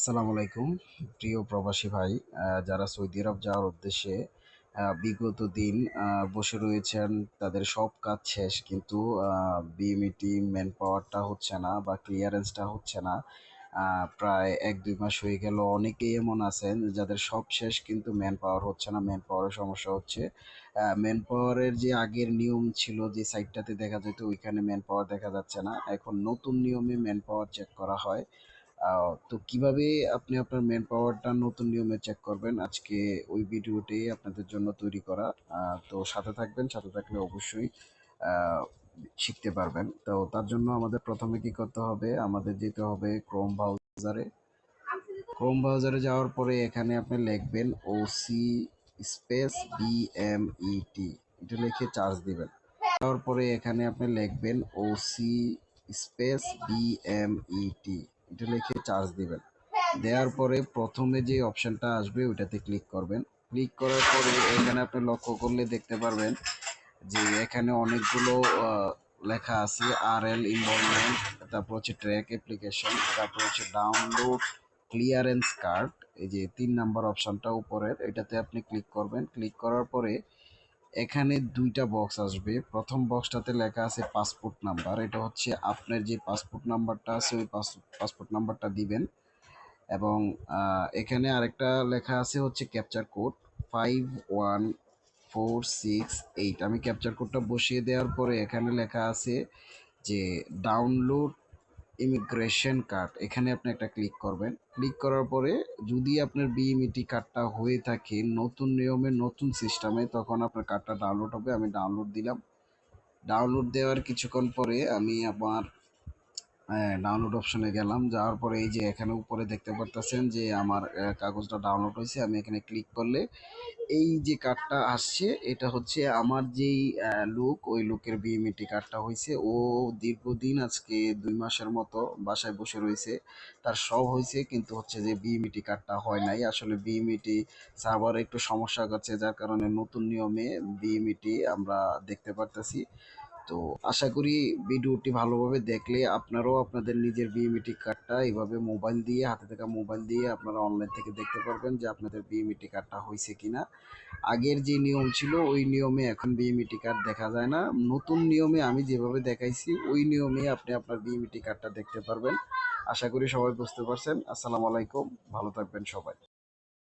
আসসালামু আলাইকুম প্রিয় প্রবাসী ভাই, যারা সৌদি আরব যাওয়ার উদ্দেশ্যে বিগত দিন বসে রয়েছেন। তাদের সব কাজ শেষ, কিন্তু বিএমইটি ম্যান পাওয়ারটা হচ্ছে না বা ক্লিয়ারেন্সটা হচ্ছে না। প্রায় ১-২ মাস হয়ে গেল। অনেকেই এমন আছেন যাদের সব শেষ কিন্তু ম্যান পাওয়ার হচ্ছে না, ম্যান পাওয়ারের সমস্যা হচ্ছে। ম্যান পাওয়ারের যে আগের নিয়ম ছিল, যে সাইটটাতে দেখা যেত ওইখানে ম্যান পাওয়ার দেখা যাচ্ছে না, এখন নতুন নিয়মে ম্যান পাওয়ার চেক করা হয়। তো কিভাবে আপনি আপনার ম্যান পাওয়ারটা নতুন নিয়মে চেক করবেন, আজকে ওই ভিডিওটি আপনাদের জন্য তৈরি করা। তো সাথে থাকবেন, সাথে থাকলে অবশ্যই আহ, শিখতে পারবেন। তো তার জন্য আমাদের প্রথমে কি করতে হবে, আমাদের যেতে হবে ব্রাউজারে। ক্রোম ব্রাউজারে যাওয়ার পরে এখানে আপনি লিখবেন ওসি স্পেস বিএমইটি, এটা লিখে চার্জ দিবেন। তারপরে পরে এখানে আপনি লিখবেন ওসি স্পেস বিএমইটি, এটা লিখে চার্জ দিবেন। দেওয়ার পরে প্রথমে যে অপশনটা আসবে ওইটাতে ক্লিক করবেন। ক্লিক করার পরে এখানে আপনি লক্ষ্য করলে দেখতে পারবেন যে এখানে অনেকগুলো লেখা আছে, আরএল ইনভলভমেন্ট, তারপর হচ্ছে ট্র্যাক অ্যাপ্লিকেশন, তারপর হচ্ছে ডাউনলোড ক্লিয়ারেন্স কার্ড। এই যে ৩ নাম্বার অপশনটা উপরের, এটাতে আপনি ক্লিক করবেন। ক্লিক করার পরে এখানে দুইটা বক্স আসবে। প্রথম বক্সটাতে লেখা আছে পাসপোর্ট নাম্বার, এটা হচ্ছে আপনার যে পাসপোর্ট নাম্বারটা আছে ওই পাসপোর্ট নাম্বারটা দিবেন। এবং এখানে আরেকটা লেখা আছে হচ্ছে ক্যাপচার কোড 51468। আমি ক্যাপচার কোডটা বসিয়ে দেওয়ার পরে এখানে লেখা আছে যে ডাউনলোড ইমিগ্রেশন কার্ড, এখানে আপনি একটা ক্লিক করবেন। ক্লিক করার পরে যদি আপনার বিএমইটি কার্ডটা হয়ে থাকে নতুন নিয়মে নতুন সিস্টেমে, তখন আপনার কার্ডটা ডাউনলোড হবে। আমি ডাউনলোড দিলাম। ডাউনলোড দেওয়ার কিছুক্ষণ পরে আমি আমার ডাউনলোড অপশনে গেলাম। যাওয়ার পরে এই যে এখানে উপরে দেখতে পারতেছেন যে আমার কাগজটা ডাউনলোড হয়েছে। আমি এখানে ক্লিক করলে এই যে কার্ডটা আসছে, এটা হচ্ছে আমার যেই লোক, ওই লোকের বিএমইটি কার্ডটা হয়েছে। ও দীর্ঘদিন আজকে ২ মাসের মতো বাসায় বসে রয়েছে, তার সব হয়েছে, কিন্তু হচ্ছে যে বিএমইটি কার্ডটা হয় নাই। আসলে বিএমইটি সার্ভারে একটু সমস্যা করছে, যার কারণে নতুন নিয়মে বিএমইটি আমরা দেখতে পারতেছি। তো আশা করি ভিডিওটি ভালোভাবে দেখলে আপনারাও আপনাদের নিজের বিএমইটি কার্ডটা এইভাবে মোবাইল দিয়ে, হাতে থাকা মোবাইল দিয়ে আপনারা অনলাইন থেকে দেখতে পারবেন যে আপনাদের বিএমইটি কার্ডটা হয়েছে কিনা। আগের যে নিয়ম ছিল ওই নিয়মে এখন বিএমইটি কার্ড দেখা যায় না। নতুন নিয়মে আমি যেভাবে দেখাইছি ওই নিয়মে আপনি আপনার বিএমইটি কার্ডটা দেখতে পারবেন। আশা করি সবাই বুঝতে পারছেন। আসসালামু আলাইকুম, ভালো থাকবেন সবাই।